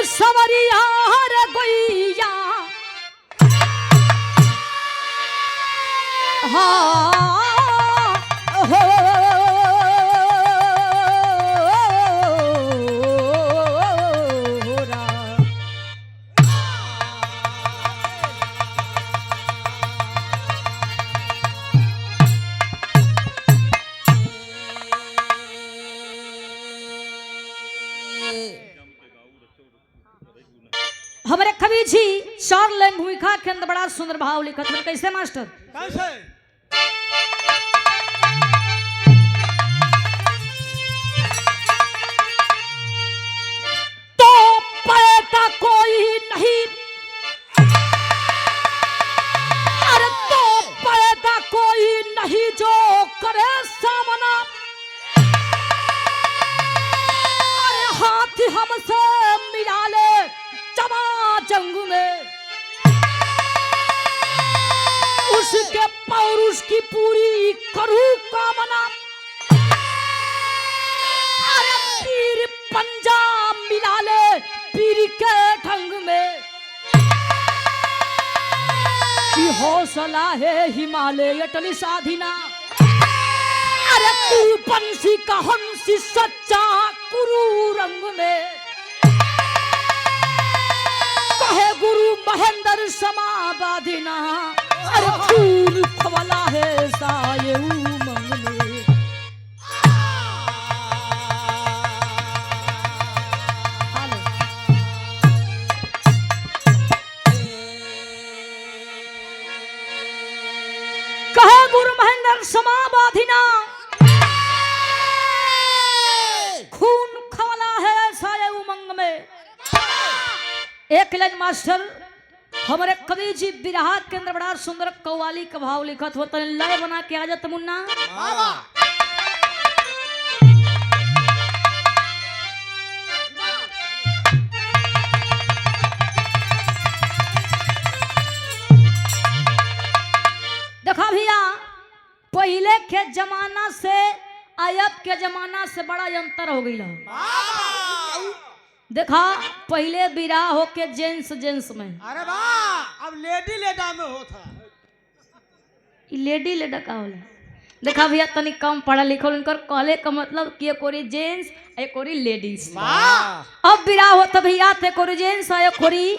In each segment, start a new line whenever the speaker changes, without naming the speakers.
सवरिया रे गोइया हमारे कवि जी चार लाइन भूमिका के अंदर बड़ा सुंदर भाव लिखत है। कैसे मास्टर?
कैसे?
तो पैदा कोई नहीं, अरे तो पैदा कोई नहीं जो करे सामना, अरे हाथ हमसे मिला ले जंग में, उसके पौरुष की पूरी करूं कामना, अरे पीर पंजा मिला ले पीर के ढंग में, कि हौसला है हिमालय अटल साधिना, अरे तू बंसी का हंसी सच्चा कुरु रंग में, है गुरु महेंद्र समाबादिना, अरे खून खवला है साये उमंग में। कहे गुरु महेंद्र समाबादिना, खून खवला है साये उमंग में। एक लाइन मास्टर हमारे कवि जी बिरहा के अंदर बड़ा सुंदर कव्वाली का भाव लिखत होता है। लय बना के आ जात मुन्ना। देखा भैया, पहले के जमाना से अब के जमाना से बड़ा अंतर हो गई है। देखा पहले बिराह होके जेंट्स में,
अरे वाह, अब लेडी लेडा में होता।
लेडी लेडा का होला? देखा भैया तनी कम पढ़ा लिखल उनकर कहले का मतलब कि कोरी जेंट्स एक कोरी लेडीज। अब बिराह होता भैया थे कोरी जेंट्स एक कोरी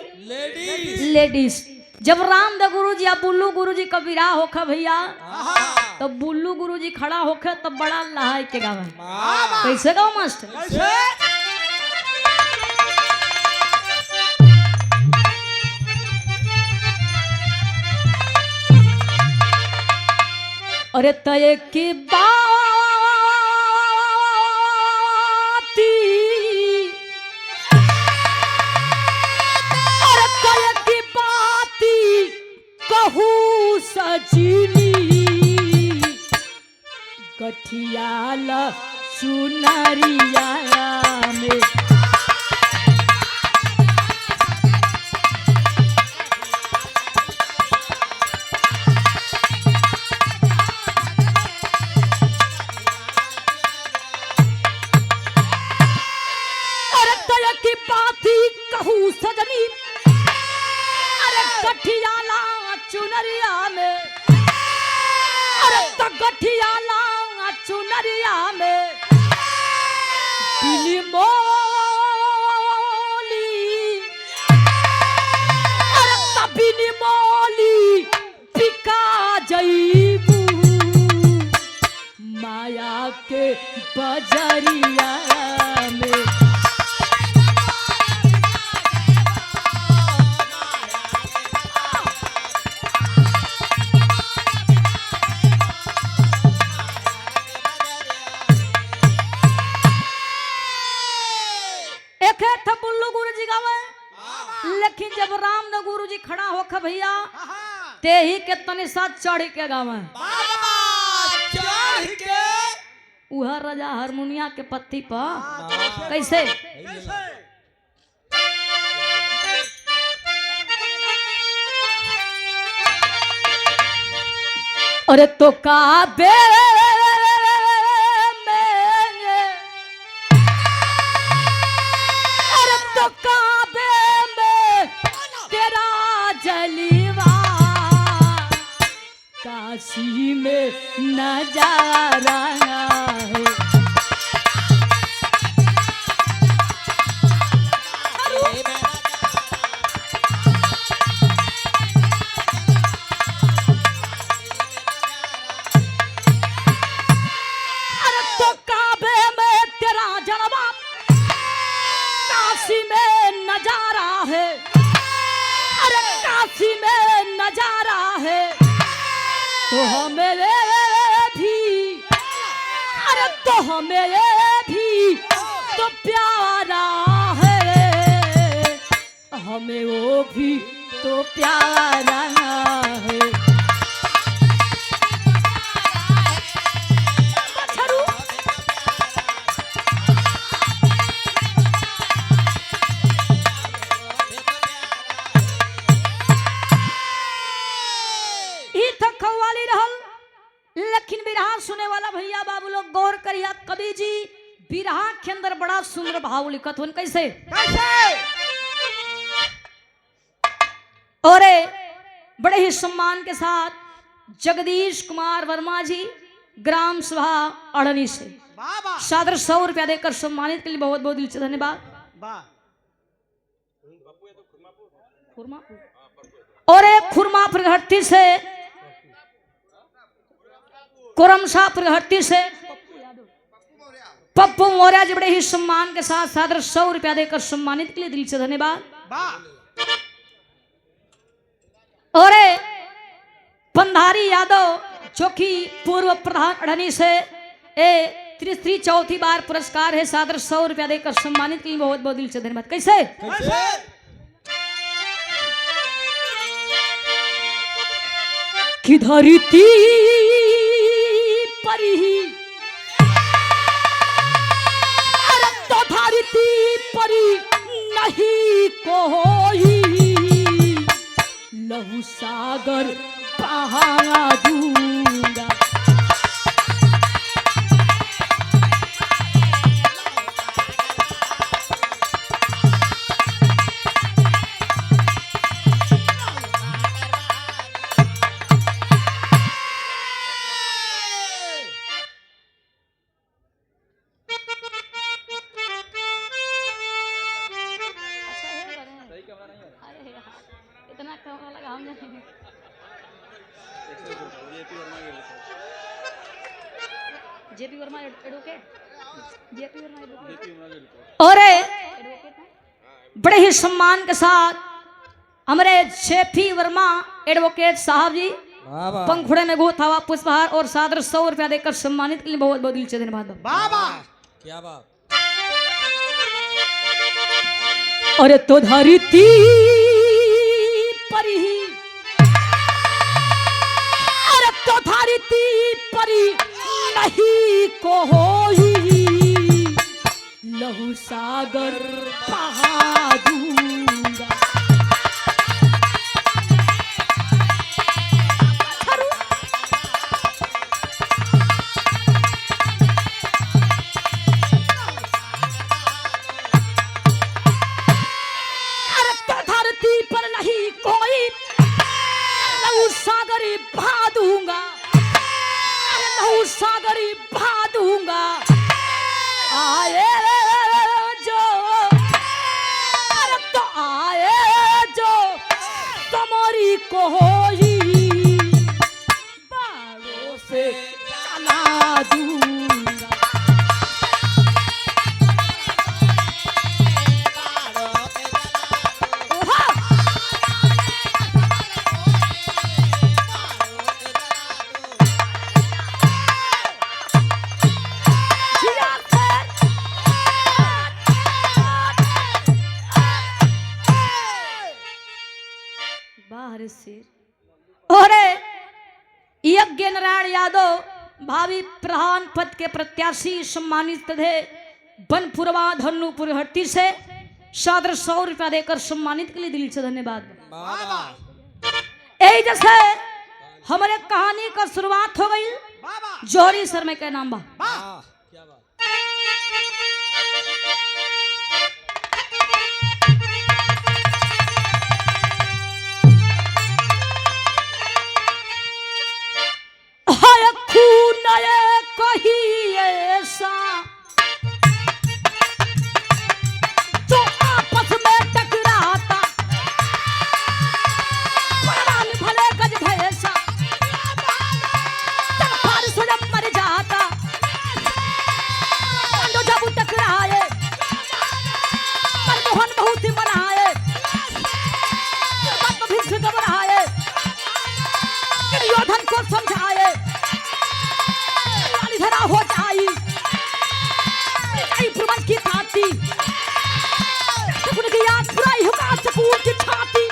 लेडीज। जब रामदेव गुरु जी या बुल्लू गुरु जी का बिराह होखा भैया, तो बुल्लू गुरु जी खड़ा होखे तब बड़ा लहाई के गावा। कैसे गाओ मास्टर? अरे तय की बाती, अरे तय की बाती कहूँ सजनी, गठियाल सुनरिया में, सजनी, अरे गठियाला चुनरिया में, अरे तो गठियाला चुनरिया में, बिनी मोली, अरे तो बिनी मोली पिका जईबू, माया के बजरिया में। लेकिन जब राम ने गुरु जी खड़ा होकर भैया ते ही के तनी साथ चढ़ के गावे, उहा राजा हारमोनिया के पत्ती पर कैसे? अरे तो काबे में, अरे तो काबे काशी में नजारा है। अरे तो काबे में तेरा जलवा, काशी में नजारा है। अरे काशी में नजारा है तो हमें भी, अरे तो हमें भी तो प्यारा है, हमें वो भी तो प्यारा है। लेकिन बिरहा सुने वाला भैया बाबू लोग गौर करिया, कवि जी बिरहा के अंदर बड़ा सुंदर भाव लिखत हुन। कैसे और बड़े ही सम्मान के साथ जगदीश कुमार वर्मा जी ग्राम सभा अड़नी से सादर 100 रुपया देकर सम्मानित के लिए बहुत बहुत दिल से धन्यवाद। और एक खुरमापुर घाटी से कोरमशाह प्रगति से पप्पू मौर्य जी बड़े ही सम्मान के साथ सादर 100 रुपया देकर सम्मानित के लिए दिल से धन्यवाद। और पंधारी यादव जो कि पूर्व प्रधान अड़नी से तीसरी चौथी बार पुरस्कार है, सादर 100 रुपया देकर सम्मानित के लिए बहुत बहुत दिल से धन्यवाद। कैसे कि धरती परी, अरे तो धरती परी नहीं कोई, लहू सागर बहा दूंगा। इतना कैमरा लगा हमने JP Verma advocate, JP Verma advocate. और बड़े ही सम्मान के साथ हमारे जेपी वर्मा एडवोकेट साहब जी पंखुड़े में गोथा हुआ पुष्पहार और सादर 100 रुपया देकर सम्मानित के लिए बहुत बहुत दिल से धन्यवाद।
क्या बात।
और तो धरती परी, अरे तो धरती परी नहीं कोई, लहू सागर बहा दूंगा। सागरी बहा दूंगा, लहू सागरी बहा दूंगा। आए जो, अरे तो आए जो तुम्हारी कोई, बालों से चला दूंगा। और यज्ञ नारायण यादव भावी प्रधान पद के प्रत्याशी सम्मानित थे बनपुरवा धन्नूपुर हट्टी से सादर 100 रुपया देकर सम्मानित के लिए दिल से धन्यवाद। यही जैसे हमारे कहानी का शुरुआत हो गई जौहरी शर्मा के नाम बा। ही ऐसा जो आपस में टकराता, बलवान भले गज भैसा जब फारिस जब मर जाता, पांडव जब टकराए मनमोहन बहुत ही मनाए, भीष्म घबराए, दुर्योधन को समझाए, धरा हो जाई प्रबंध की थाती, की याद बुराई होगा सकून की छाती।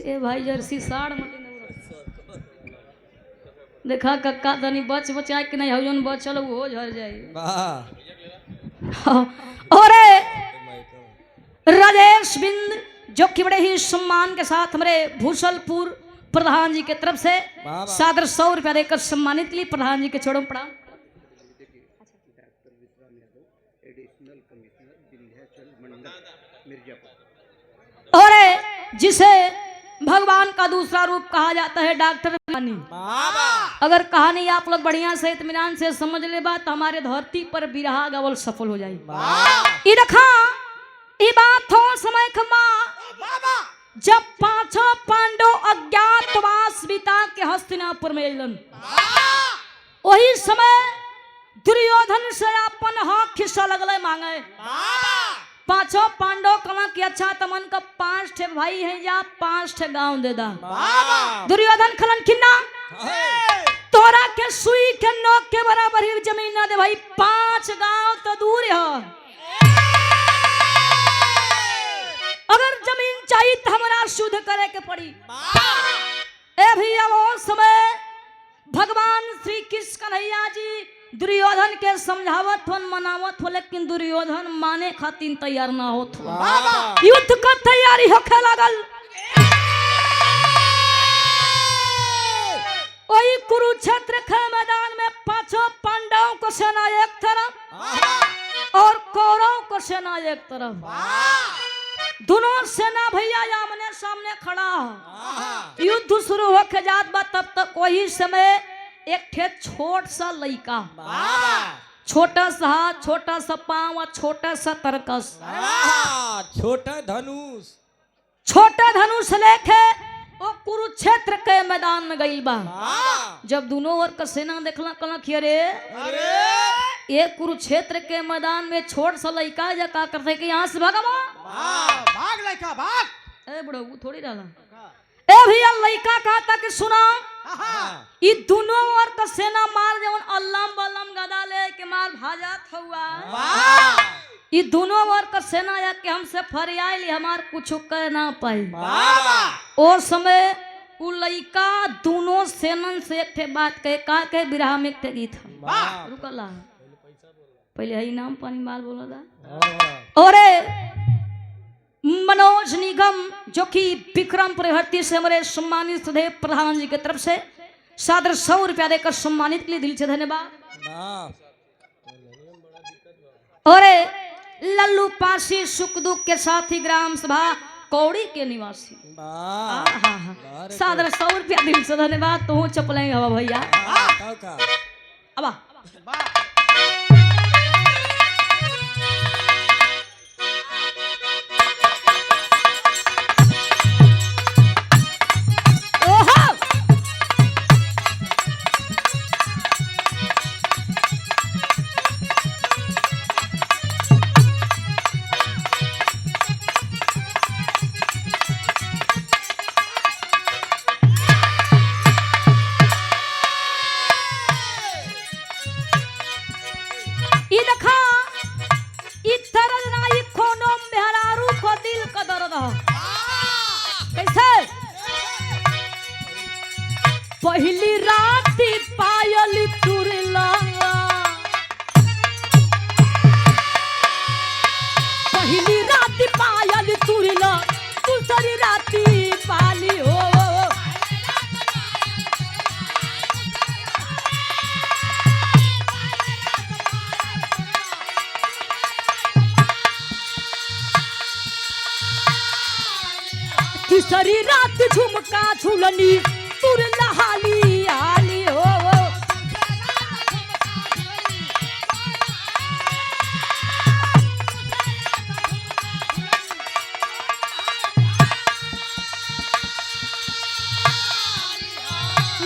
ए भाई जर्सी साड़ देखा कक्का तनी बच बचा के नहीं हो बचल वो झर जाए। और राजेश बिंद जो कि बड़े ही सम्मान के साथ हमारे भूसलपुर प्रधान जी के तरफ से सादर 100 रुपया देकर सम्मानित ली। प्रधान जी के छोड़ों पड़ा। और जिसे भगवान का दूसरा रूप कहा जाता है डॉक्टर कहानी। अगर कहानी आप लोग बढ़िया से इत्मीनान से समझ ले बात हमारे धरती पर बिरहा गवल सफल हो जाए। ये देखा ये बात हो समय खमा जब पांचों पांडव अज्ञातवास बिता के हस्तिनापुर में अलन, वही समय दुर्योधन से अपन हक खिस्सा लगले मांगे। पांचों पांडव कला की अच्छा तमन का 5 ठे भाई है या 5 ठे गांव दे दा। दुर्योधन खलन किन्ना तोरा के सुई के नोक के बराबर ही जमीन ना दे भाई, 5 गांव तो दूर है। अगर जमीन चाहिए तो हमारा शुद्ध करे के पड़ी। ए भैया वो समय भगवान श्री कृष्ण कन्हैया जी दुर्योधन के समझावत हो मनावत हो, लेकिन दुर्योधन माने खातिर तैयार ना होत हो। युद्ध का तैयारी होखे लागल। वही कुरुक्षेत्र के मैदान में पांचों पांडवों को सेना एक तरफ और कौरव को सेना एक तरफ। दोनों सेना भैया आमने सामने खड़ा। युद्ध शुरू होके जात बा तब तक वही समय एक ठे छोट सा लइका, छोटा सा हाथ, छोटा सा पांव, छोटा सा तरकस, छोटा धनुष लेके वो कुरुक्षेत्र के मैदान में गई बा। जब दोनों ओर का सेना देखला कला कि अरे ये कुरुक्षेत्र के मैदान में छोट सा लइका जा का करते कि यहाँ से भागा
भाग लइका भाग।
ए बड़ो थोड़ी डाला। ए भैया लइका कहा था कि सुना ये दोनों ओर का सेना मार जवन अल्लाम बल्लम गदा ले के मार भाजात हुआ। ये दोनों ओर का सेना या के हमसे फरियाली हमार कुछ कह ना पाई। और समय उ लइका दोनों सेनन से एक ठे बात कहे का के बिरहा में एक गीत रुकला पहले है नाम पानी माल बोला था। और मनोज निगम जो कि विक्रम प्रहर्ती से हमारे सम्मानित सुधे प्रधान जी की तरफ से सादर 100 रुपया देकर सम्मानित के लिए दिल से धन्यवाद। और लल्लू पासी सुख दुख के साथी ग्राम सभा कौड़ी के निवासी सादर 100 रुपया दिल से धन्यवाद। तो चपलेंगे हवा भैया अब पहली रात पायल तुरला, पहली रात पायल तुरला, दूसरी रात तीसरी रात झुमका झुलनी तुर नहाली आली हो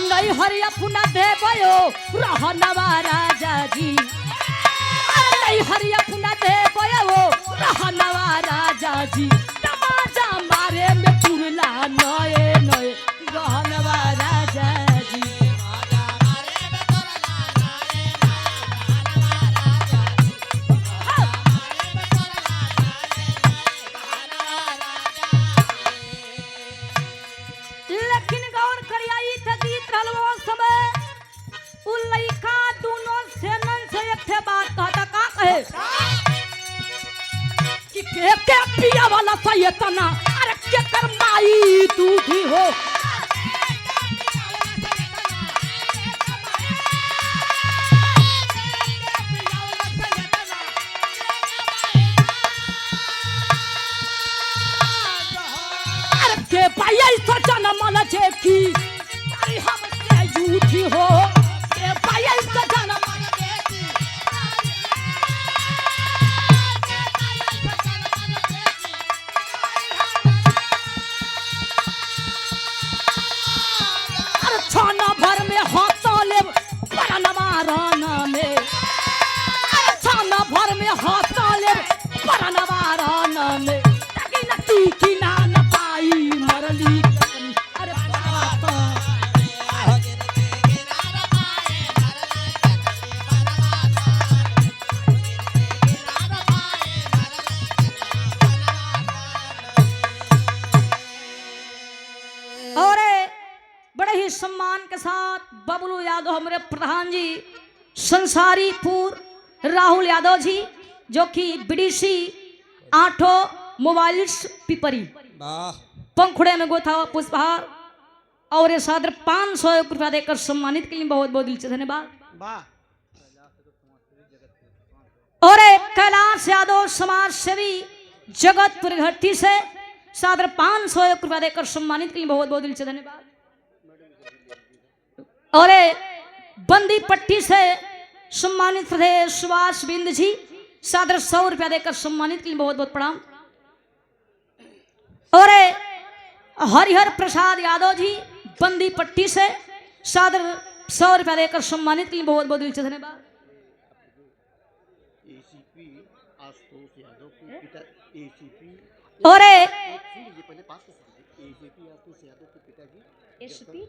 नहीं हरि अपना देवयो रहनवा राजा जी नहीं हरि अपना देवयो रहनवा राजा जी तमाजा मारे में पुरला नए नए रहनवा राजा जी लेकिन गौर करियाई त गीत रहलवा समय उ लइका दोनों सेनन से एक ठे बात कहता का कहे कि के पिया वाला सैतना अरे के कर माई तू भी हो अरे के पाई सचन मन जे की अरे हमसे झूठी हो के पाई सचन मन जे की अरे छाना भर में हाथा ले परनवा राना में अरे छाना भर में हाथा ले परनवा राना में तकी नती की ना न पाई मरली अरे पाता और बड़े ही सम्मान के साथ बबलू यादव हमारे प्रधान जी संसारीपुर राहुल यादव जी जो कि बीडीसी आठों मोबाइल्स पिपरी
वाह
पंखुड़े में गोथा हुआ पुष्पहार और ये सादर 500 रुपया देकर सम्मानित के लिए बहुत बहुत दिल से धन्यवाद
वाह
और कैलाश यादव समाज सेवी जगतपुर घट्टी से सादर 500 रुपया देकर सम्मानित के लिए बहुत बहुत दिल से धन्यवाद और बंदी पट्टी से सम्मानित थे सुभाष बिंद जी सादर 100 रुपया देकर सम्मानित के लिए बहुत बहुत प्रणाम और हरिहर प्रसाद यादव जी बंदी पट्टी से सादर 100 रुपया देकर सम्मानित के लिए बहुत बहुत दिल से धन्यवाद
एसीपी आशुतोष यादव के पिता एसीपी
और
सुनिए पहले बात तो सुनिए एसीपी आशुतोष यादव के पिताजी एसीपी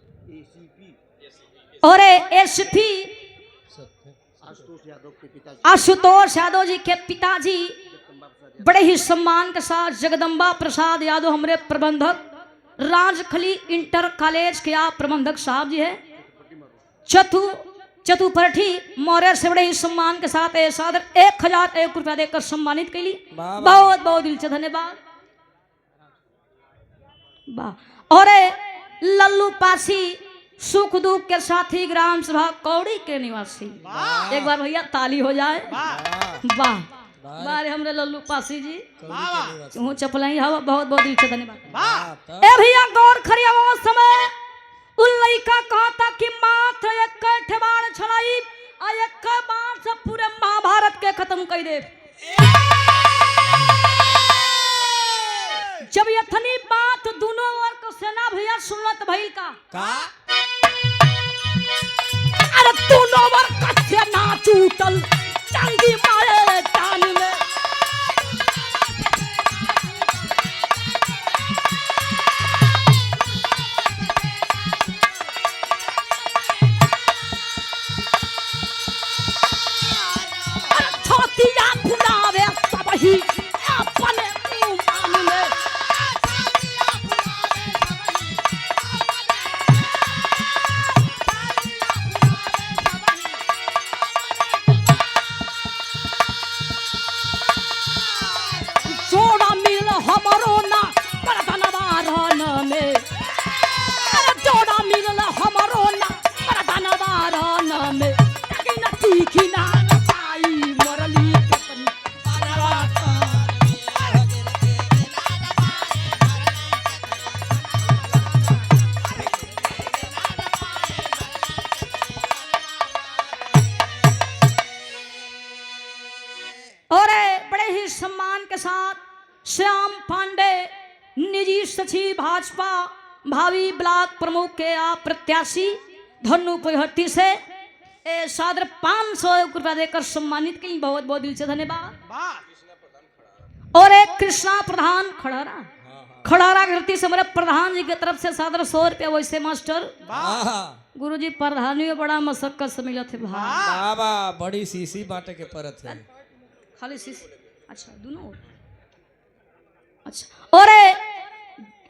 और एसपी
आशुतोष यादव के पिताजी
आशुतोष यादव जी के पिताजी
जगदम्बा प्रसाद
बड़े ही सम्मान के साथ जगदम्बा प्रसाद यादव हमारे प्रबंधक राजखली इंटर कॉलेज के आप प्रबंधक साहब जी है चतुपरठी मौर्य से बड़े ही सम्मान के साथ सादर 1001 रुपया देकर सम्मानित के लिए
वाह, वाह।
बहुत बहुत दिल से धन्यवाद वाह और लल्लू पासी सुख दुख के साथी ग्राम सभा कौड़ी के निवासी एक बार भैया ताली हो जाए
वाह
वाह बारे हमरे लल्लू पासी जी
वाह
तू चपलाई हवा बहुत बहुत दिल से धन्यवाद
वाह
ए भैया गौर खरिया वो समय उन लइका कहता कि माथ एक ठेबाड़ छलाई आ एक बार से पूरे महाभारत के खत्म कर दे जब ये थनी बात दोनों ओर को सेना भैया सुनत भइल का
का
अरे दोनों ओर का सेना टूटल जंगी मारे टान में छोटिया फुलावे सब ही अपने मुंह मान ले निजी सचिव भाजपा भावी ब्लॉक प्रमुख के आप प्रत्याशी धनु परिहट्टी से सादर 500 रुपया देकर सम्मानित के लिए बहुत बहुत दिल से धन्यवाद। और एक कृष्णा प्रधान खड़ारा धरती से मेरे प्रधान जी की तरफ से सादर 100 रुपया। वैसे मास्टर गुरु जी प्रधानी में बड़ा मशक्कत से मिला थे
बाबा बड़ी सीसी बाटे के परत है
खाली सीसी। अच्छा दोनों अच्छा। और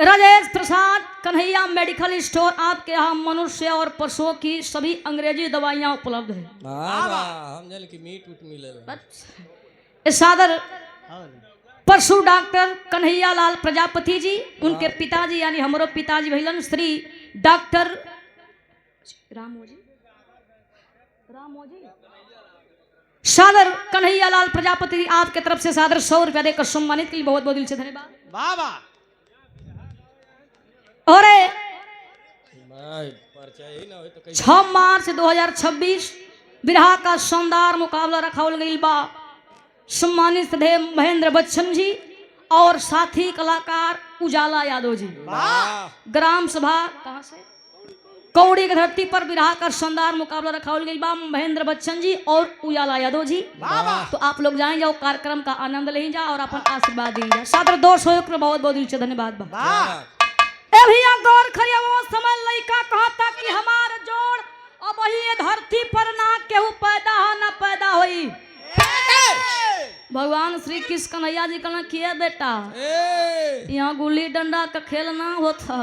राजेश प्रसाद कन्हैया मेडिकल स्टोर आपके यहाँ मनुष्य और पशुओं की सभी अंग्रेजी दवाइयाँ उपलब्ध है।
बाबा हम जल की मीट उट मिले
इस सादर पशु डॉक्टर कन्हैया लाल प्रजापति जी उनके पिताजी यानी हमारो पिताजी भैलन श्री डॉक्टर रामोजी सादर कन्हैया लाल प्रजापति जी आपके तरफ से सादर 100 रुपया देकर सम्मानित के लिए बहुत बहुत दिल से धन्यवाद।
बाबा
और
परचा ही ना हो तो
6 मार्च 2026 बिरहा का शानदार मुकाबला रखावल गई बा। सम्मानित थे महेंद्र बच्चन जी और साथी कलाकार उजाला यादव जी। ग्राम सभा कहां से कौड़ी की धरती पर बिरहा का शानदार मुकाबला रखावल गई बा। महेंद्र बच्चन जी और उजाला यादव जी। तो आप लोग जाएं जाओ कार्यक्रम का आनंद लें जा और अपन आशीर्वाद दें जा। सादर 200 रुपये बहुत बहुत दिल से धन्यवाद बा। ए भैया गौर करिए वो समय लइका कहा था कि हमार जोड़ अब वही धरती पर ना केहू पैदा हो ना पैदा होई। भगवान श्री कृष्ण कन्हैया जी कहना किए बेटा यहाँ गुल्ली डंडा का खेल ना होता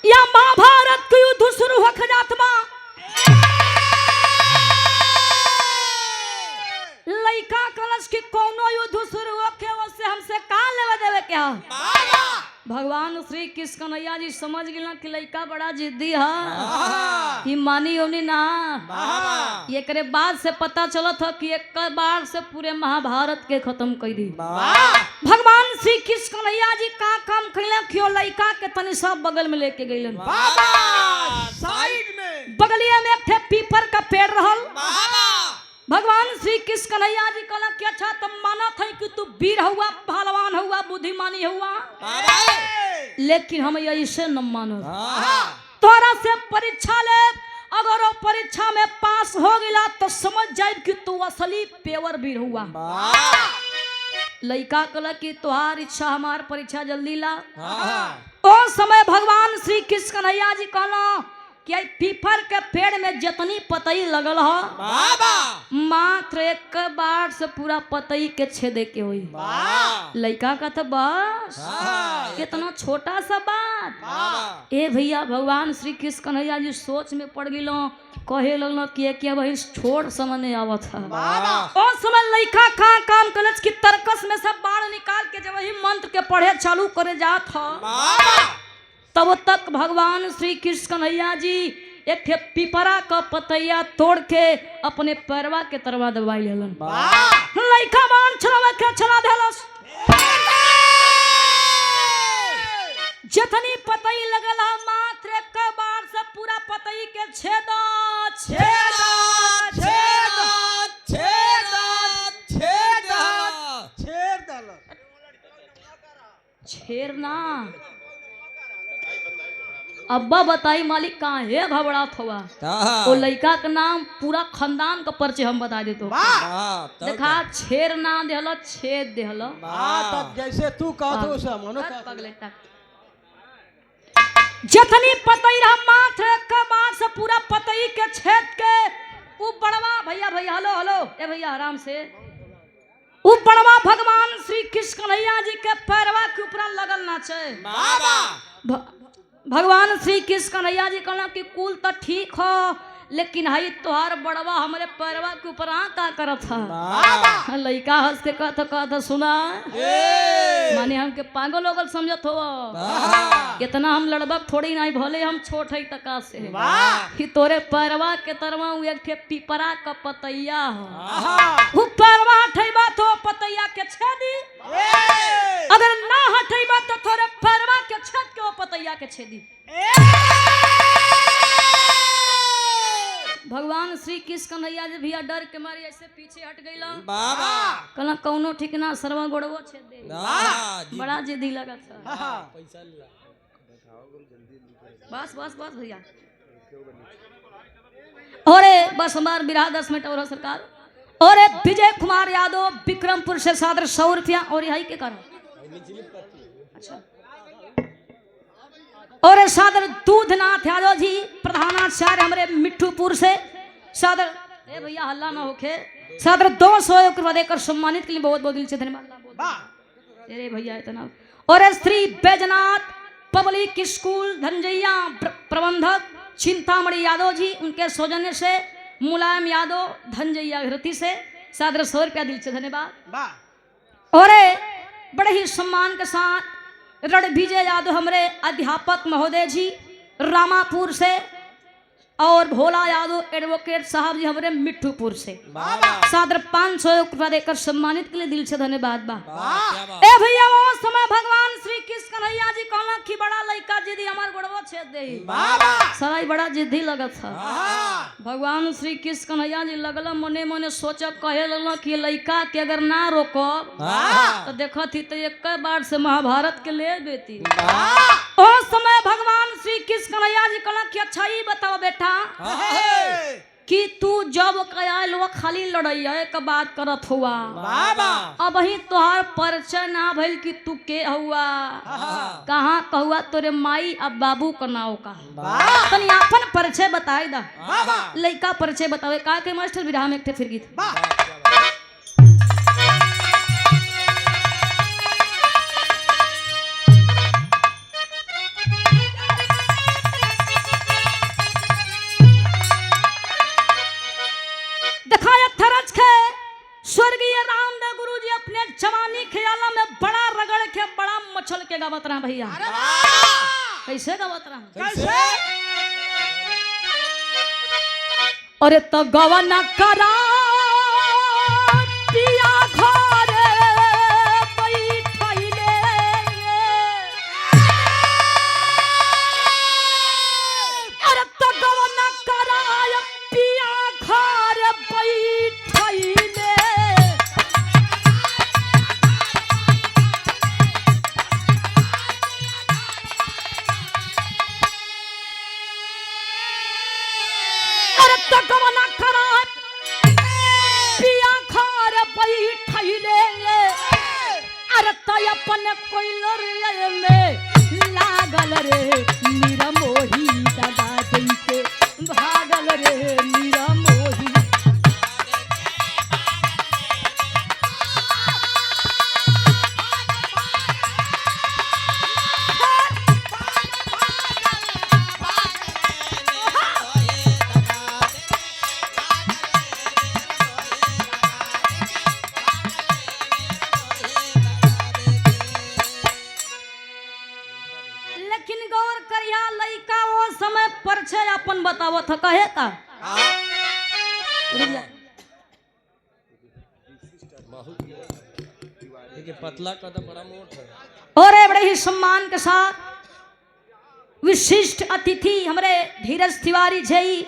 या महाभारत के युद्ध शुरू हो जात बा। लइका कलश की कोनो युद्ध शुरू होके उससे हमसे का लेवे देवे क्या। भगवान श्री कृष्ण कन्हैया जी समझ गए कि लइका बड़ा जिद्दी है मानी होनी ना। ये करे बाद से पता चला था कि एक बार से पूरे महाभारत के खत्म कर दी। भगवान श्री कृष्ण कन्हैया जी का काम कैले क्यों लइका के तनी सब बगल में लेके गए बगलिया में एक पीपर का पेड़ रहल। भगवान श्री कृष्ण कन्हैया जी कहला कि अच्छा तुम माना था कि तू वीर हुआ पहलवान हुआ बुद्धिमानी हुआ लेकिन हम ऐसे न मानो तोरा से परीक्षा ले अगर वो परीक्षा में पास हो गया तो समझ जाए कि तू असली पेवर वीर हुआ। लइका कहला कि तुहार इच्छा हमार परीक्षा जल्दी ला। उस समय भगवान श्री कृष्ण कन्हैया जी कहला कि पीपर के पेड़ में जितनी पतई लगल हो मात्र एक बार से पूरा पतई के छेदे के हुई। लइका का तो बस कितना छोटा सा बात। ए भैया भगवान श्री कृष्ण कन्हैया जी सोच में पड़ गई कहे लगल कि क्या भाई छोड़ समय नहीं आवत है। उस समय लइका का काम कलच की तरकस में सब बाण निकाल के जब वही मंत्र के पढ़े चालू करे जात हो तब तक भगवान श्री कृष्ण कन्हैया जी एक पीपरा का पतैया तोड़ के अपने पैरवा के तरवा दबाई लेलन। लइका बाण चलावे के चला देलस जितनी पतई लगल मात्र एक बार से पूरा पतई के छेदा छेदा छेदा छेदा छेदा छेरना। अब्बा बताई मालिक कहाँ है घबरात हुआ वो लड़का का नाम पूरा खानदान का परिचय हम बता दे तो देखा छेर ना देहलो छेद देहलो
जैसे तू कहतो मनो
जतनी पतई रहा मात्र एक बार से पूरा पतई के छेद के वो बड़वा भैया भैया हेलो हेलो ए भैया आराम से वो बड़वा भगवान श्री कृष्ण कन्हैया जी के पैरवा के ऊपर लगल नाचे। भगवान श्री कृष्ण कन्हैया जी कहना कि कुल तो ठीक हो लेकिन हई तोहार बड़वा हमारे पैरवा के ऊपर का करत था। लइका हंस के कहता सुना माने हमके पागल होगल समझत हो इतना हम लड़बक थोड़ी नहीं भले हम छोट है तका से कि तोरे पैरवा के तरवा एक ठे पीपरा का पतैया हो पैरवा हटैबा तो पतैया के छेदी अगर ना हटैबा तो तोरे पैरवा के छेद के वो पतैया के छेदी। भगवान श्री कृष्ण कन्हैया जी भैया डर के मारे ऐसे पीछे हट गईला।
बाबा
कहला कौनो ठीक ना सरवा गोड़वो छेद दे। बड़ा जिद्दी लगा था।
पैसा ला
बस बस बस भैया। और बस हमार बिरहा 10 मिनट और है सरकार। और विजय कुमार यादव विक्रमपुर से सादर 100 रुपया और यही के कारण। अच्छा और सादर दूधनाथ यादव जी प्रधानाचार्य हमारे मिठूपुर से सादर। ए भैया हल्ला ना होके। सादर 200 रुपया देकर सम्मानित के लिए बहुत बहुत दिल से धन्यवाद। अरे भैया इतना। और श्री बैजनाथ पब्लिक स्कूल धनजैया प्रबंधक चिंतामणि यादव जी उनके सौजन्य से मुलायम यादव धनजैया घृति से सादर 100 रुपया दिल से धन्यवाद। और बड़े ही सम्मान के साथ रणविजय यादव हमारे अध्यापक महोदय जी रामापुर से और भोला यादव एडवोकेट साहब जी हमारे मिठूपुर से सादर 500 रुपया देकर सम्मानित के लिए दिल से धन्यवाद। ए भैया वो समय भगवान श्री कृष्ण कन्हैया जी कहला कि बड़ा लड़का जिद्दी हमार गोड़वा छेद दे। सराई बड़ा जिद्दी लगत था। भगवान श्री कृष्ण कन्हैया जी लगला मने मने सोचब कहे लगला कि लड़का के अगर ना रोकब तो देखत ही तो एक बार से महाभारत के ले देती। ओ समय भगवान श्री कृष्ण कन्हैया जी कहला कि अच्छा ही बताओ बेटा कि तू जब कयाल वो खाली लड़ैया एक बात करत हुआ अब ही तोहार परिचय ना भइल कि तू के हुआ कहाँ कहुआ तोरे माई अब बाबू का नाव का तनी अपन परिचय बताई दा। लड़का परिचय बतावे का के मास्टर विराम एक थे फिर गीत। स्वर्गीय रामदेव गुरु जी अपने जवानी ख्याला में बड़ा रगड़ के बड़ा मचल के गावत रहा भैया। कैसे गावत रहा? अरे तो गवना करा पिया घर बैठले अरे तो गवना करा पिया घर बैठले अपन कोइलर में लागल रे मीरा मोही दादा दी के भागल रे मीरा मोही। परिचय अपन बतावो था कहे का
पतला का तो बड़ा मोट है।
और बड़े ही सम्मान के साथ विशिष्ट अतिथि हमारे धीरज तिवारी जी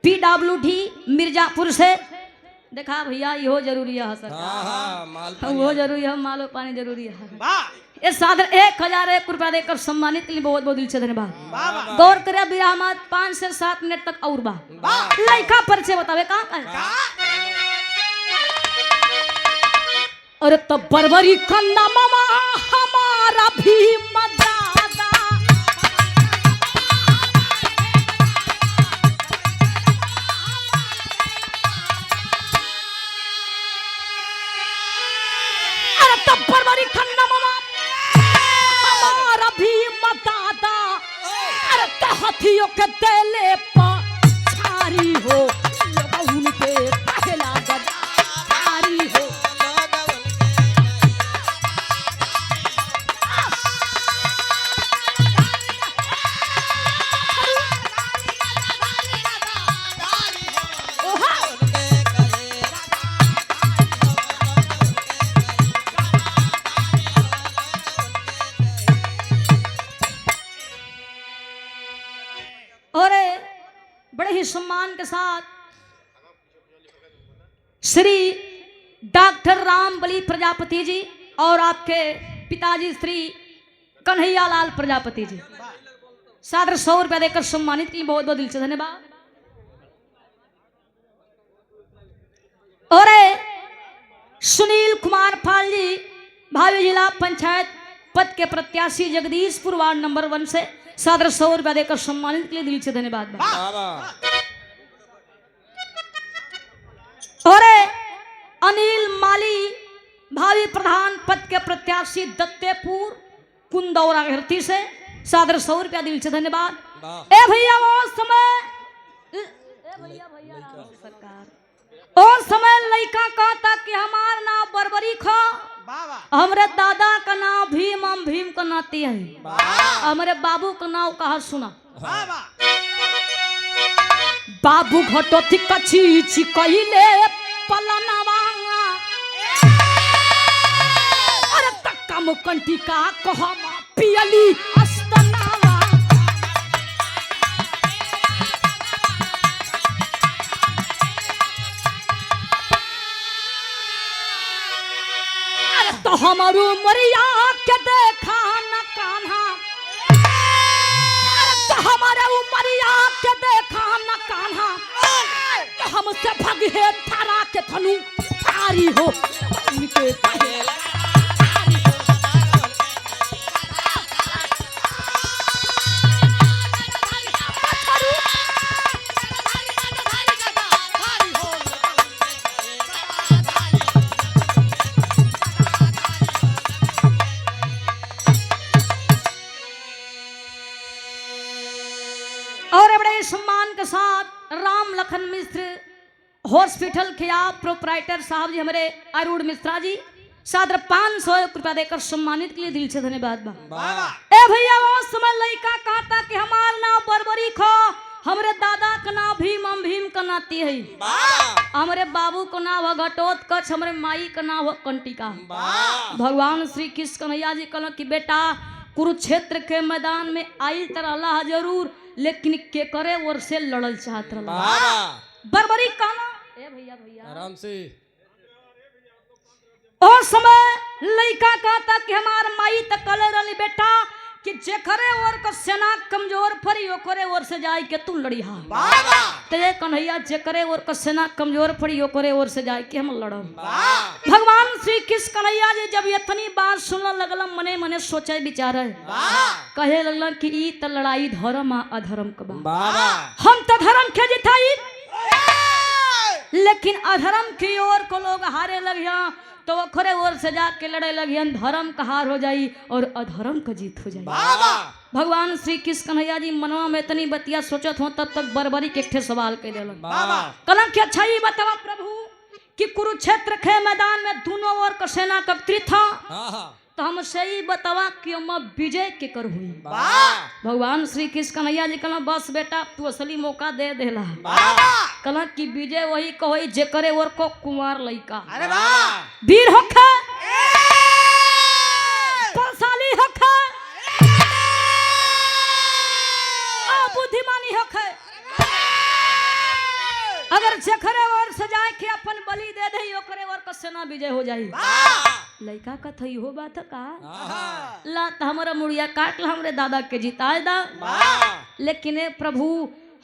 PWD मिर्जापुर से। देखा भैया यो जरूरी है सर। वो जरूरी है मालो पानी जरूरी है। इस सादर 1001 रुपया देकर सम्मानित के लिए बहुत बहुत दिल से धन्यवाद। गौर करे विराम 5 से 7 मिनट तक और बा लड़का परिचय बतावे कहाँ का है। और तो बरबरी कन्ना मामा हमारा भी मदादा अरे तो बरबरी कन्ना मामा हमारा भी मदादा अरे तो हाथियों के तेले पर छारी हो उनके पहला छारी हो। ही सम्मान के साथ श्री डॉक्टर रामबली प्रजापति जी और आपके पिताजी श्री कन्हैया लाल प्रजापति जी सादर 100 रुपया देकर सम्मानित की बहुत बहुत दिल से धन्यवाद। और सुनील कुमार पाल जी भावी जिला पंचायत पद के प्रत्याशी जगदीशपुर वार्ड नंबर 1 से सादर 100 रुपया देकर सम्मानित के लिए दिल से धन्यवाद। और अनिल माली भावी प्रधान पद के प्रत्याशी दत्तेपुर कुंदौरा घरती से सादर 100 रुपया दिल से धन्यवाद। ए भैया वो समय सरकार और समय लड़का कहता कि हमार नाम बरबरी खा हमरे दादा का नाम भीम हम भीम का नाती है हमारे बाबू का नाम कहा सुना बाबू घटो थी कची चिकइले पलनवा अरे तक्का मुकंटी का कहमा पियली अस्तनावा अरे तो हमारू मरिया के देखा न कान्हा अरे तो हमारे उमरिया के देखा न कान्हा तो हमसे भगे थारा के थनु थारी हो उनके सम्मान के साथ राम लखन मिश्र हॉस्पिटल के आप प्रोपराइटर साहब जी हमारे अरुण मिश्रा जी सादर 500 रुपया देकर सम्मानित के लिए दिल से धन्यवाद। ए भैया वो समय लड़का कहता कि हमार नाम बरबरी खो हमारे दादा का नाम भीम हम भीम का नाती है हमारे बाबू का नाम है घटोत्कच हमारे माई का नाम है कंटिका। भगवान श्री कृष्ण कन्हैया जी कहना कि बेटा कुरुक्षेत्र के मैदान में आई तरह अल्लाह जरूर लेकिन के करे और से लड़ल चाहत रहा बरबरी कहना ए भैया भैया
आराम से
और समय लड़का कहता कि हमार माई तक कले रही बेटा कि जेकरे और का सेना कमजोर फरी ओकरे और से जाई के तू लड़ी हा ते कन्हैया जेकरे और का सेना कमजोर फरी ओकरे और से जाई के हम लड़ब। भगवान श्री कृष्ण कन्हैया जी जब इतनी बात सुनने लगल मने मने सोचे विचारे कहे लगल कि ई त लड़ाई धर्म आ अधर्म का बा हम तो धर्म के जिताई लेकिन अधर्म की ओर को लोग हारे लगिया तो वो खरे ओर से जाके लड़े लगियन धर्म का हार हो जाई और अधर्म का जीत हो जाई। भगवान श्री कृष्ण कन्हैया जी मनवा में इतनी बतिया सोचत हो तब तक बरबरी के एक सवाल कह दिलन कलम की अच्छा ही बतावा प्रभु कि कुरुक्षेत्र के मैदान में दोनों ओर का सेना एकत्रित था तो हम सही बतावा कि हम विजय के कर हुई। भगवान श्री कृष्ण कन्हैया जी कहला बस बेटा तू असली मौका दे देला कहला कि विजय वही कहोई जे करे और को कुंवार लइका वीर होखे बलशाली होखे बुद्धिमानी होखे अगर जेकरे और सजाए के अपन बलि दे दे ओकरे और का सेना विजय हो जाई। लइका का थई हो बात का ला त हमरा मुड़िया काट ला हमरे दादा के जिताए दा लेकिन ए प्रभु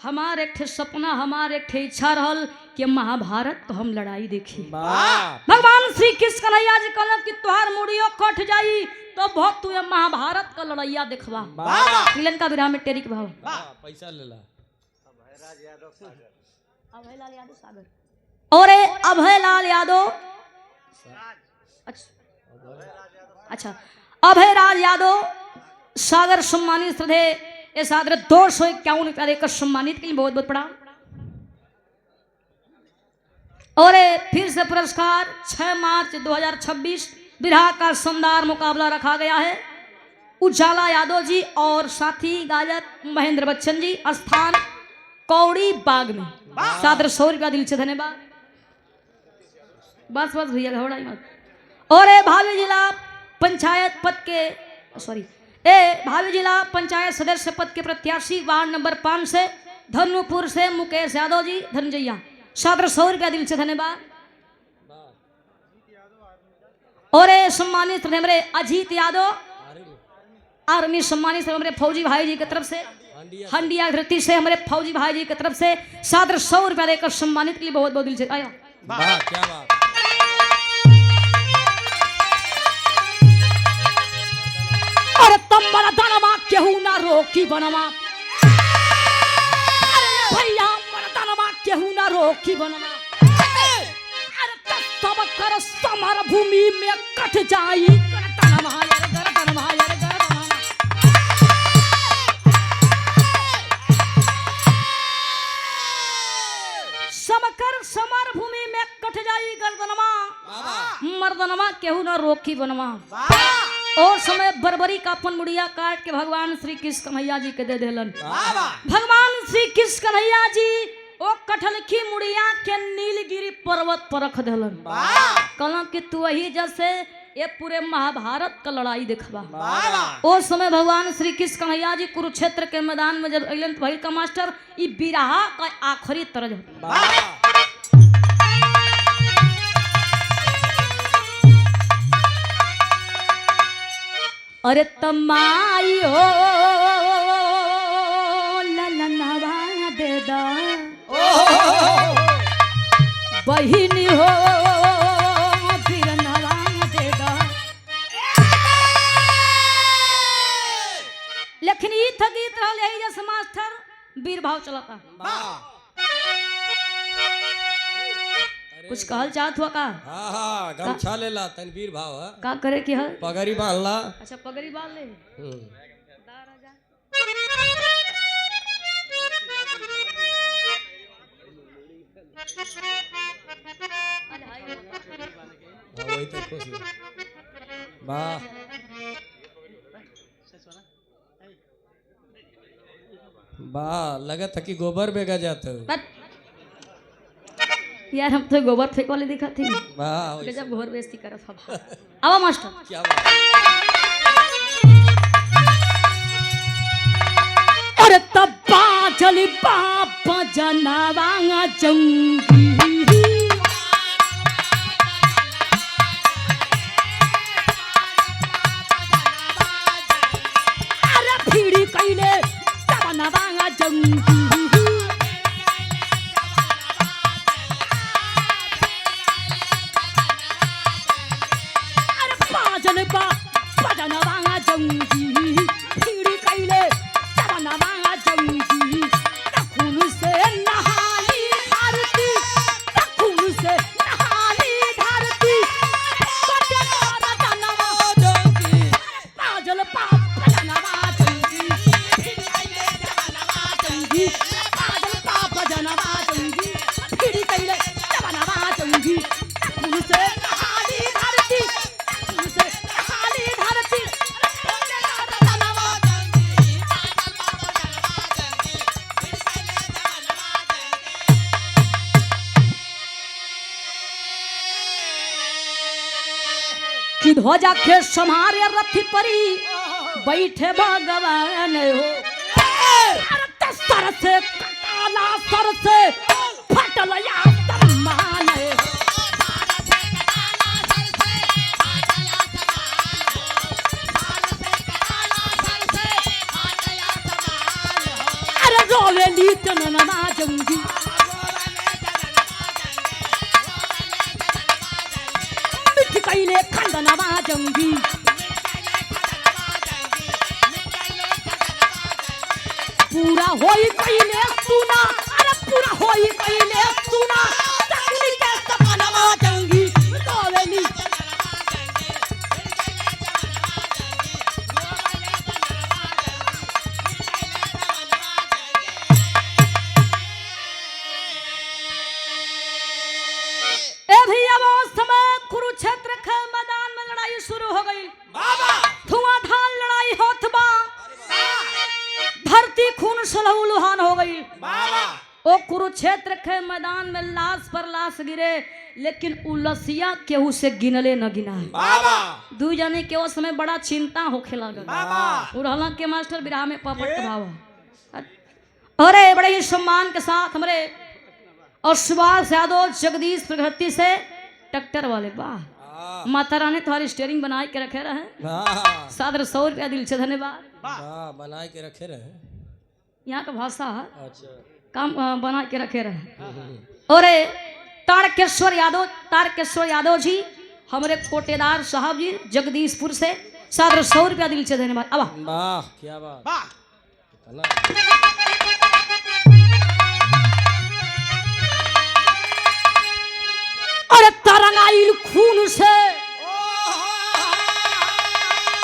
हमार एक सपना हमार एक इच्छा रहल कि महाभारत तो हम लड़ाई देखी। भगवान श्री कृष्ण कन्हैया जी कहलन कि तोहार मुड़ियो कट जाई तो बहुत तू महाभारत का लड़ाइया देखवा मिलन का विराम में टेरी के भाव
पैसा ले ला
अभयलाल यादव सागर और अभयलाल यादव अच्छा अभयराज यादव सागर सम्मानित श्रद्धे ये सागर 251 रुपया देकर सम्मानित के बहुत बहुत बड़ा। और फिर से पुरस्कार 6 मार्च 2026 बिरहा का शानदार मुकाबला रखा गया है। उजाला यादव जी और साथी गायक महेंद्र बच्चन जी स्थान कौड़ी बाग में सादर 100 रुपया दिल से धन्यवाद। बस बस भैया घबराई मत। और भावी जिला पंचायत पद के भावी जिला पंचायत सदस्य पद के प्रत्याशी वार्ड नंबर 5 से धनुपुर से मुकेश यादव जी धनजैया सादर 100 रुपया दिल से धन्यवाद। और ये सम्मानित हमारे अजीत यादव आर्मी सम्मानित हमारे फौजी भाई जी की तरफ से हंडिया धरती से हमारे फौजी भाई जी की तरफ से सादर 100 रुपया देकर सम्मानित के लिए बहुत बहुत दिल से आया।
वाह क्या बात।
अरे तम मर्दानमा केहू ना रोकी बनवा भैया मर्दानमा केहू ना रोकी बनवा अरे तब कर समर भूमि में कट जाई गर्दनमा यार गर्दनमा यार गर्दनमा समकर समर भूमि में कट जाई गर्दनमा मर्दनमा केहू ना रोकी बनवा। और समय बरबरी का अपन मुड़िया काट के भगवान श्री कृष्ण कन्हैया जी के दे देलन। भगवान श्री कृष्ण कन्हैया जी ओ कटहल की मुड़िया के नीलगिरी पर्वत पर रख देलन। कहला कि तू वही जैसे ये पूरे महाभारत का लड़ाई देखबा। ओ समय भगवान श्री कृष्ण कन्हैया जी कुरुक्षेत्र के मैदान में जब अइलन तो भइल का मास्टर ई बिरहा का आखिरी तरज होता। अरे तमाई हो ललनवा दे दा बहिनी हो बिरनवा दे दा। लेकिन ई था गीत रहल यही जैसे मास्टर वीर भाव चलता। कुछ कहल चाहत हुआ का?
हाँ हाँ गमछा ले ला तनवीर भाव है
का करे की है?
पगड़ी बांध ला।
अच्छा पगड़ी बांध ले।
वही तो खुश है। वाह वाह लगत है कि गोबर बेगा जाता है।
यार हम तो गोबर फेंक वाले दिखा थी।
वाह
जब घोर बेइज्जती करत हवा। आवा मास्टर
क्या बात।
अरे तब्बा चली बाप जनवा जंगी अरे भीड़ी कइले तबनवा जंगी कि ध्वजा के समारे रथी परी बैठे भगवान हो सर से काला सर से फटल या सम्मान अरे रोवेली चनना जंगी कैले खंडनवा जंगी पूरा होई कैले सुना अरे पूरा होई कैले सुना तकनी के सपनवा जंगी रोवेली ए भैया वो समय कुरुक्षेत्र के मैदान में लड़ाई शुरू हो गई। धुआंधार लड़ाई होत बा धरती खून से लहूलुहान हो गई। ओ कुरुक्षेत्र के मैदान में लाश पर लाश गिरे लेकिन उलसिया केहू से गिनले न गिना। दू जने के उस समय बड़ा चिंता होखे लागल। उड़हला के मास्टर बिरहा में पपट भाव और ये बड़े ही सम्मान के साथ हमारे और सुभाष यादव जगदीश प्रगति से ट्रैक्टर वाले। वाह, माता रानी तुम्हारी स्टीयरिंग बना के रखे रहे।
वाह
सादर 100 रुपया दिल से धन्यवाद।
वाह, बना के रखे रहे।
यहाँ का भाषा है
अच्छा,
काम बना के रखे रहे। और ये तारकेश्वर यादव जी हमारे कोटेदार साहब जी जगदीशपुर से सादर 100 रुपया दिल से धन्यवाद। अब
वाह क्या बात,
अरे तरंगाइल खून से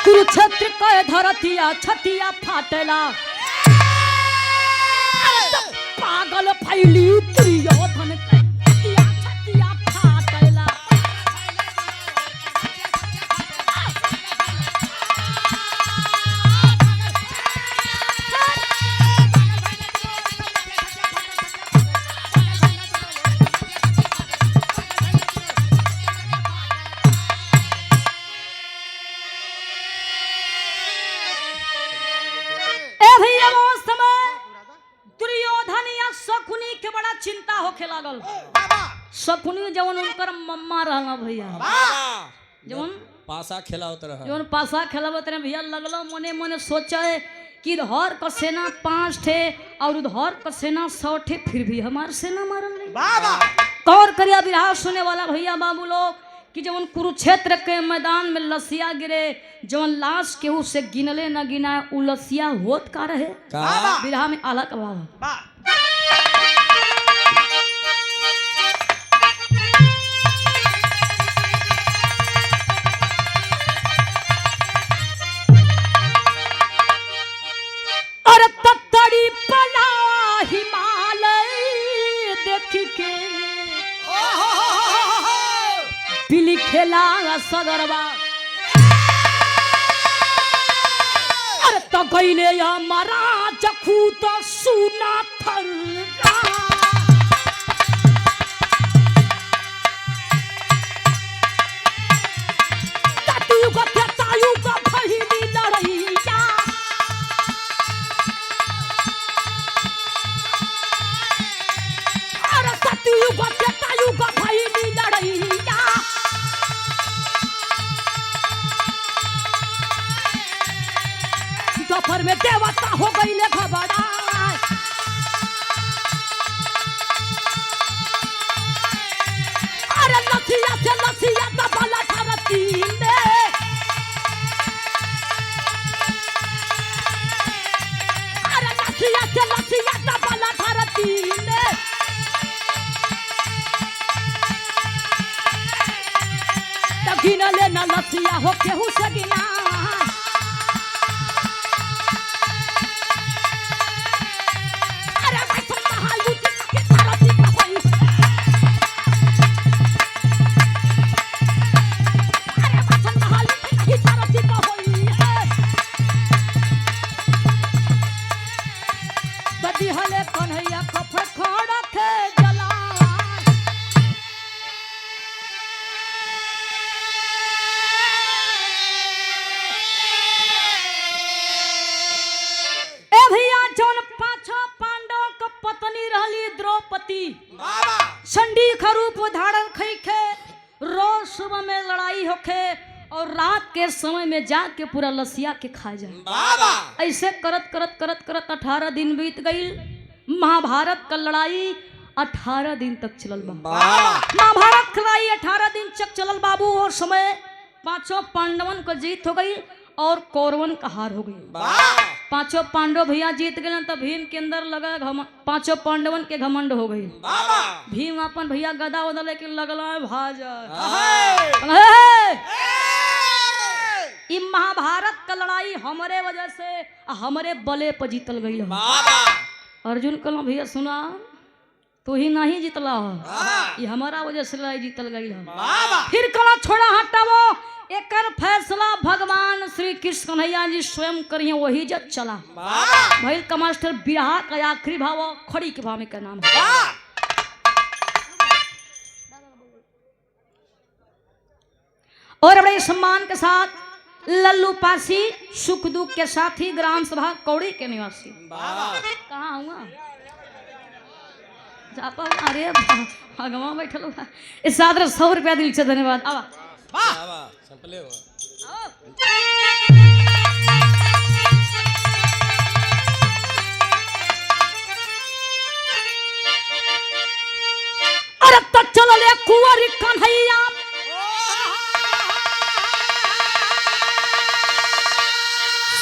कुरुक्षेत्र के धरतिया छतिया फाटेला। अरे तो पागल फैली दुर्योधन के छतिया छतिया फाटेला। शकुनी के बड़ा चिंता होखे लागल। शकुनी जवन उनकर मम्मा रहला भैया, जवन
पासा खेलावत रहा,
जवन पासा खेलावत रहे भैया, लगलो मने मने सोचे कि इधर का सेना 5 ठे और उधर का सेना 100 ठे, फिर भी हमार सेना मारल नहीं। कौर करिया बिरहा सुने वाला भैया बाबू लोग कि जवन कुरुक्षेत्र के मैदान में लसिया गिरे, जवन लाश केहू से गिनले न गिना, उ लसिया होत का रहे। बिरहा में आला का भाव। अरे तत्तड़ी पला हिमालय देख के पिली खेला सदरवा। अरे तो गईले हमारा जखू तो सुना थर्रा। तायु का भहिनी लड़ैया। अरे तायु का भहिनी लड़ैया। दोपहर में देवता हो गई ले घबरा। अरे लसिया दबला धरती में। अरे लसिया दबला धरती में। तो गिन लेना लसिया हो केहू से गिना। संडी खरूप धारण खई खे, रोज सुबह में लड़ाई होखे और रात के समय में जाके पूरा लसिया के खा जाए। ऐसे करत करत करत करत 18 दिन बीत गई। महाभारत का लड़ाई 18 दिन तक चलल बा। महाभारत की लड़ाई 18 दिन तक चलल बाबू। और समय 5 पांडवन को जीत हो गई और कौरवन का हार हो गई। 5 पांडव भैया जीत गए तो भीम के अंदर लगा 5 पांडवन के घमंड हो गई। भीम अपन भैया गदा वदा लेके लगला भाजा। ई महाभारत का लड़ाई हमारे वजह से हमारे बले पर जीतल गई। अर्जुन कहला भैया सुना, तू ही नहीं जीतला, ये हमारा वजह से लड़ाई जीतल गई। फिर कहला छोड़ा हटावो, एकर फैसला भगवान श्री कृष्ण कन्हैया जी स्वयं करिए, वही जब चला। भैल का मास्टर बिरहा का आखिरी भाव खड़ी के भाव में का नाम है। और बड़े सम्मान के साथ लल्लू पासी सुख दुख के साथी ग्राम सभा कौड़ी के निवासी। कहाँ आऊँगा जापा अरे भगवा बैठल इस सादर 100 रुपया दिल से धन्यवाद। आवा
संपले हो।
अरे तो चलो ले कुंवरी कन्हैया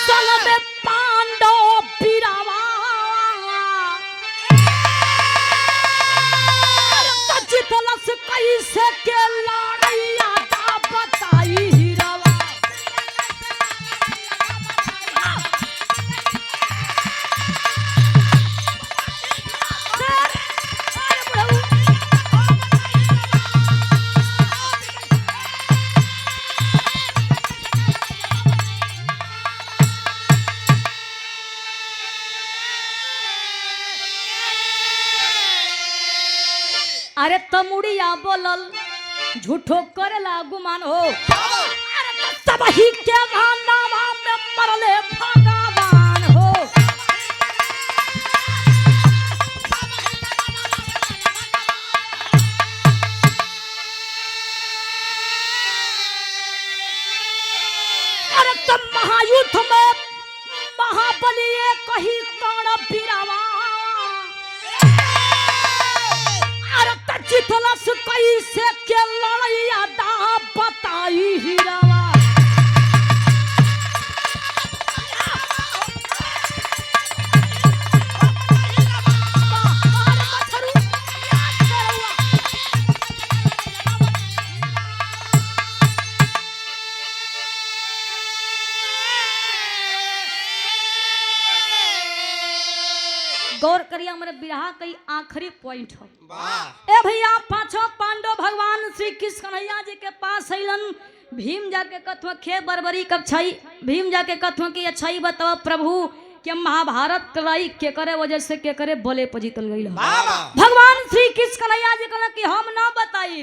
संग में पांडव बिरावा तो जितलस कैसे के लड़ैया का बताई हीरावा। अरे तमुड़िया बोलल झूठो करेला गुमान हो। अरे तब ही के नामा में मरले भगवान हो। अरे तब महायुद्ध में महाबली कही कौन बिरावा जितलस कैसे के लड़ैया दा बताई हीरावा। गौर करिए हमारे बिरहा कई आखिरी पॉइंट हो। ए भैया पांचों पांडव भगवान श्री कृष्ण कन्हैया जी के पास अइलन। भीम जाके कथवा खे बरबरी कब छई। भीम जाके कथवा की अच्छाई बताओ प्रभु कि महाभारत लड़ाई के करे वजह से के करे बोले पर जीतल गई। भगवान श्री कृष्ण कन्हैया जी कहला कि हम ना बताई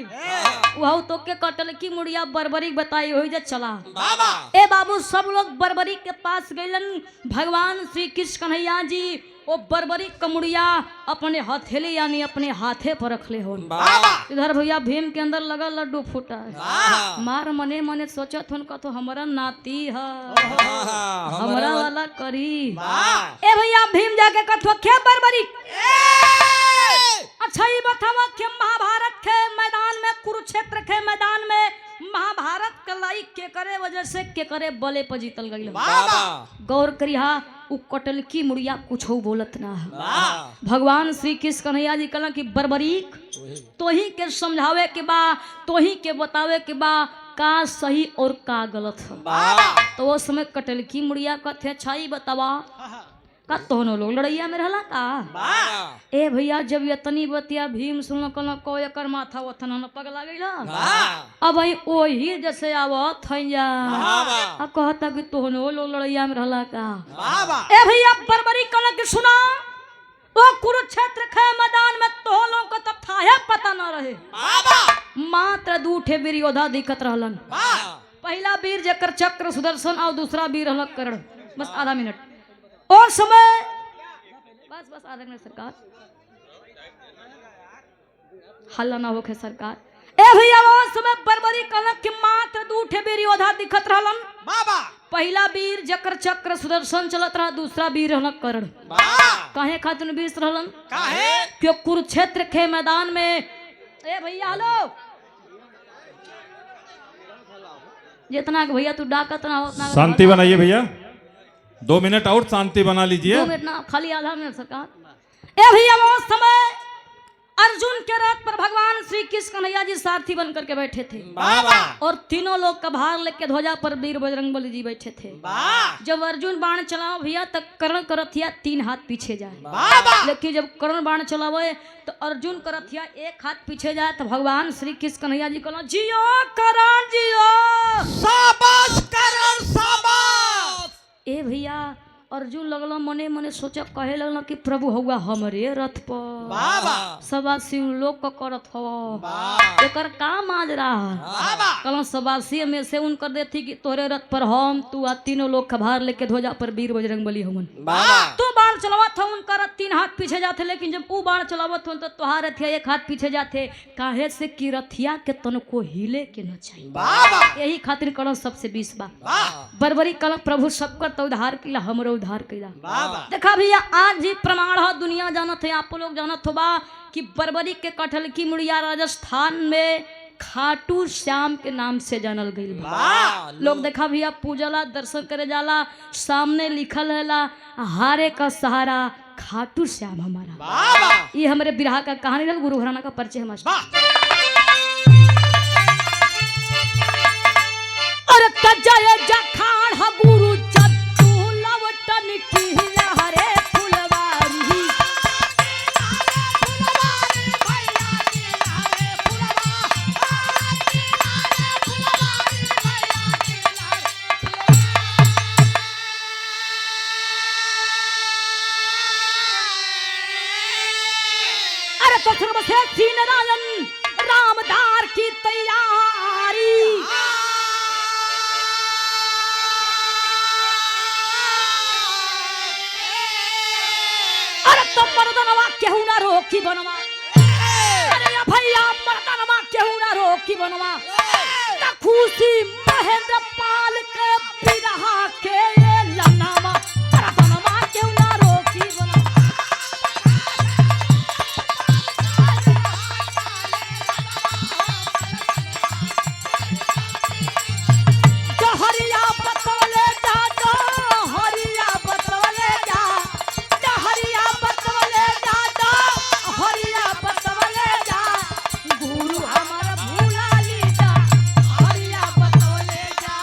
वह तो के कटल की मुड़िया बरबरी बताई हो जे चला। ए बाबू सब लोग बरबरी के पास गइलन। भगवान श्री कृष्ण कन्हैया जी वो बरबरी कमुड़िया अपने हथेली यानी अपने हाथे पर रख ले हो। इधर भैया भीम के अंदर लगा लड्डू फूटा मार मने मने सोचत हन तो हमारा नाती है हमारा वाला करी। ए भैया भीम जाके कथवा खे बरबरी अच्छा ये बतावा कि महाभारत के मैदान में कुरुक्षेत्र के मैदान में महाभारत कलाई के करे वजह से के करे बले पर जीतल गई। गौर करिहा उ कटल की मुड़िया कुछ बोलत ना है। भगवान श्री कृष्ण कन्हैया जी कहला कि बरबरीक तोही के समझावे के बा तोही के बतावे के बा का सही और का गलत है। तो वो समय कटल की मुड़िया कथे छाई बतावा का तोहनो लोग लड़ैया में रहला का। ए भैया जब यतनी बतिया भीम सुन कहला को एकर माथा वथन न पगला गइला। अब भाई ओही जैसे आवत हैया आ कहता कि तोहनो लोग लड़ैया में रहला का। ए भैया बरबरी कहला कि सुना वो कुरुक्षेत्र के मैदान में तोहलों को तब था है पता न रहे। मात्र दूठे वीर योद्धा दिखत रहलन। पहला वीर जकर चक्र सुदर्शन और दूसरा वीर रहल कर्ण। बस आधा मिनट और समय बस आधा मिनट सरकार हल्ला ना होके सरकार। ए भैया वो समय बरबरी कलक के मात्र दूठे वीर योद्धा दिखत रहलन। पहला वीर जकर चक्र सुदर्शन चलत रहा दूसरा वीर रहल कर्ण। काहे खातिर वीर रहलन क्यों कुरुक्षेत्र के मैदान में। ए भैया हेलो जितना भैया तू डाकत ना उतना
शांति बनाइए भैया 2 मिनट और शांति बना लीजिए।
2 मिनट ना खाली आधा मिनट सरकार। ए भैया वो समय अर्जुन के रथ पर भगवान श्री कृष्ण कन्हैया जी सारथी बन करके बैठे थे और तीनों लोग का भार लेके ध्वजा पर वीर बजरंगबली जी बैठे थे। जब अर्जुन बाण चलाओ भैया तक कर्ण करथिया 3 हाथ पीछे जाए लेकिन जब कर्ण बाण चलावे तो अर्जुन करथिया 1 हाथ पीछे जाए तो भगवान श्री कृष्ण कन्हैया जी कहला जियो करण जियो शाबाश करण शाबाश। ए भैया अर्जुन लगल मने मने सोचा कहे लगल कि प्रभु हुआ हमरे रथ पर सबासी लोग का करत हो एकर काम आज रहा कल सबासी में से उनकर देती कि तोरे रथ पर हम तू आ तीनों लोग खभार लेके ध्वजा पर वीर बजरंग बली हमन तू बाण चलावत हो उनका रथ 3 हाथ पीछे जाते लेकिन जब वो बाण चलावत हो तो तुहार रथिया 1 हाथ पीछे जाते काहे से कि रथिया के तन को हिले के न चाहिए यही खातिर कल सबसे 20 बार बरबरी कल प्रभु सबका तो उद्धार किला हमरो उद्धार किला देखा भैया आज भी प्रमाण हो दुनिया जानत है आप लोग जानत हो बा कि बरबरी के कटहल की मुड़िया राजस्थान में खाटू श्याम के नाम से जानल गई बा लोग देखा भैया पूजला दर्शन करे जाला सामने लिखल है हारे का सहारा खाटू श्याम हमारा ये हमारे बिरहा का कहानी रहा गुरु घराना का परिचय हमारा और कजय जखाड़ ह गुरु जद्दू लवटन की हरे फुलवारी अरे तो फिर से सीन नारायण रामदार की तैयारी तो मर्दनवा केहू ना रोकी बनवा अरे या भैया मर्दनवा केहू ना रोकी बनवा त खुशी महेंद्र पाल के बिरहा के लनावा मर्दनवा केहू ना रोकी बनवा हरिया बतवले जा हरिया बतवले जा हरिया बतवले जा हरिया बतवले जा गुरु हमारा भूला ली जा हरिया बतवले जा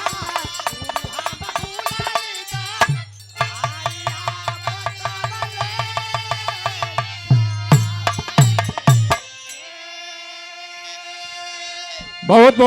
बहुत